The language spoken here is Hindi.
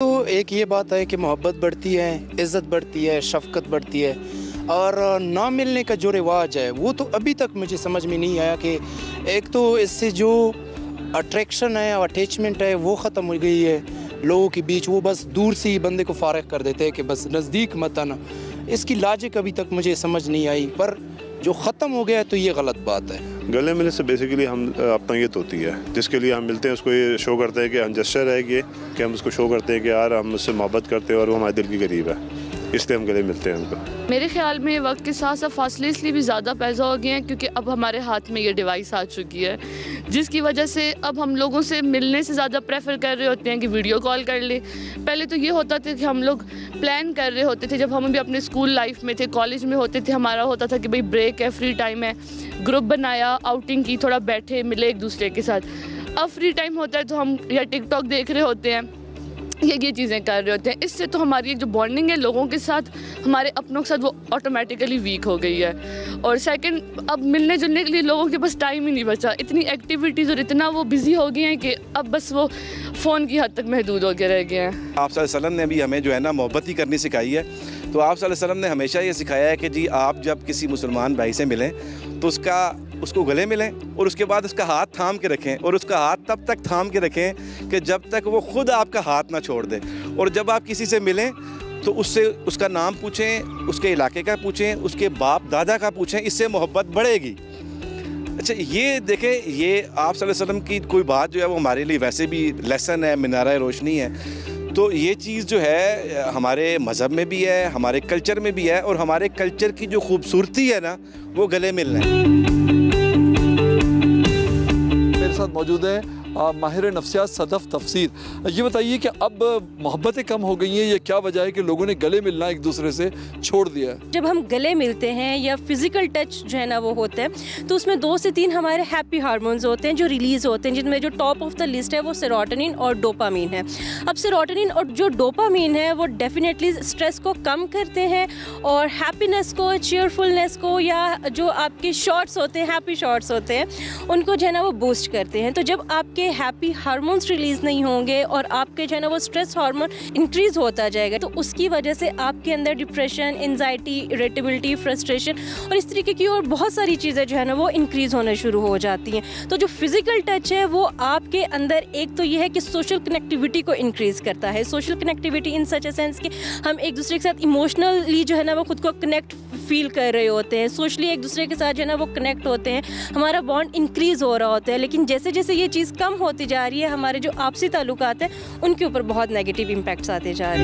तो एक ये बात है कि मोहब्बत बढ़ती है, इज़्ज़त बढ़ती है, शफ़क़त बढ़ती है और ना मिलने का जो रिवाज है वो तो अभी तक मुझे समझ में नहीं आया कि एक तो इससे जो अट्रैक्शन है और अटैचमेंट है वो ख़त्म हो गई है लोगों के बीच। वो बस दूर से ही बंदे को फ़ारिग कर देते हैं कि बस नज़दीक मत आना। इसकी लॉजिक अभी तक मुझे समझ नहीं आई, पर जो ख़त्म हो गया है तो ये गलत बात है। गले मिलने से बेसिकली हम अपनायत होती है, जिसके लिए हम मिलते हैं उसको ये शो करते हैं कि हम जेस्चर है कि हम उसको शो करते हैं कि यार हम उससे मोहब्बत करते हैं और वो हमारे दिल के करीब है, इसलिए हम गले मिलते हैं उनको। मेरे ख्याल में वक्त के साथ साथ फासले इसलिए भी ज़्यादा पैदा हो गए हैं क्योंकि अब हमारे हाथ में ये डिवाइस आ चुकी है, जिसकी वजह से अब हम लोगों से मिलने से ज़्यादा प्रेफर कर रहे होते हैं कि वीडियो कॉल कर ले। पहले तो ये होता था कि हम लोग प्लान कर रहे होते थे, जब हम भी अपने स्कूल लाइफ में थे, कॉलेज में होते थे, हमारा होता था कि भाई ब्रेक है, फ्री टाइम है, ग्रुप बनाया, आउटिंग की, थोड़ा बैठे मिले एक दूसरे के साथ। अब फ्री टाइम होता है तो हम या टिकटॉक देख रहे होते हैं, ये चीज़ें कर रहे होते हैं। इससे तो हमारी एक जो बॉन्डिंग है लोगों के साथ, हमारे अपनों के साथ, वो ऑटोमेटिकली वीक हो गई है। और सेकंड, अब मिलने जुलने के लिए लोगों के पास टाइम ही नहीं बचा। इतनी एक्टिविटीज़ और इतना वो बिज़ी हो गए हैं कि अब बस वो फ़ोन की हद तक महदूद होकर रह गए हैं। आप सल्लल्लाहु अलैहि वसल्लम ने भी हमें जो है ना मोहब्बत ही करनी सिखाई है। तो आप सल्लल्लाहु अलैहि वसल्लम ने हमेशा ये सिखाया है कि जी आप जब किसी मुसलमान भाई से मिलें तो उसको गले मिलें और उसके बाद उसका हाथ थाम के रखें, और उसका हाथ तब तक थाम के रखें कि जब तक वो खुद आपका हाथ ना छोड़ दे। और जब आप किसी से मिलें तो उससे उसका नाम पूछें, उसके इलाके का पूछें, उसके बाप दादा का पूछें, इससे मोहब्बत बढ़ेगी। अच्छा, ये देखें, ये आप सल्लल्लाहु अलैहि वसल्लम की कोई बात जो है वो हमारे लिए वैसे भी लेसन है, मीनार रोशनी है। तो ये चीज़ जो है हमारे मज़हब में भी है, हमारे कल्चर में भी है, और हमारे कल्चर की जो खूबसूरती है ना वो गले मिलना है। मेरे साथ मौजूद है माहिर नफ्सियात सदफ़ तफसीर। ये बताइए कि अब मोहब्बतें कम हो गई हैं, ये क्या वजह है कि लोगों ने गले मिलना एक दूसरे से छोड़ दिया है? जब हम गले मिलते हैं या फिज़िकल टच जो है ना वो होता है, तो उसमें 2 से 3 हमारे हैप्पी हार्मोन्स होते हैं जो रिलीज़ होते हैं, जिनमें जो टॉप ऑफ द लिस्ट है वो सेरोटोनिन और डोपामीन है। अब सेरोटोनिन और जो डोपामीन है वो डेफिनेटली स्ट्रेस को कम करते हैं और हैप्पीनेस को, चीयरफुलनेस को, या जो आपके शॉट्स होते हैं, हैप्पी शॉट्स होते हैं, उनको जो है ना वो बूस्ट करते हैं। तो जब आपके हैप्पी हार्मोन्स रिलीज़ नहीं होंगे और आपके जो है ना वो स्ट्रेस हार्मोन इंक्रीज़ होता जाएगा, तो उसकी वजह से आपके अंदर डिप्रेशन, एंजाइटी, इरिटेबिलिटी, फ्रस्ट्रेशन और इस तरीके की और बहुत सारी चीज़ें जो है ना वो इंक्रीज़ होना शुरू हो जाती हैं। तो जो फिज़िकल टच है वो आपके अंदर एक तो ये है कि सोशल कनेक्टिविटी को इंक्रीज़ करता है। Social connectivity in such a sense कि हम एक दूसरे के साथ इमोशनली जो है ना वो खुद को कनेक्ट फील कर रहे होते हैं, सोशली एक दूसरे के साथ जो है ना वो कनेक्ट होते हैं, हमारा बॉन्ड इंक्रीज़ हो रहा होता है। लेकिन जैसे जैसे ये चीज़ कम होती जा रही है, हमारे जो आपसी ताल्लुकात हैं उनके ऊपर बहुत नेगेटिव इम्पैक्ट्स आते जा रहे हैं।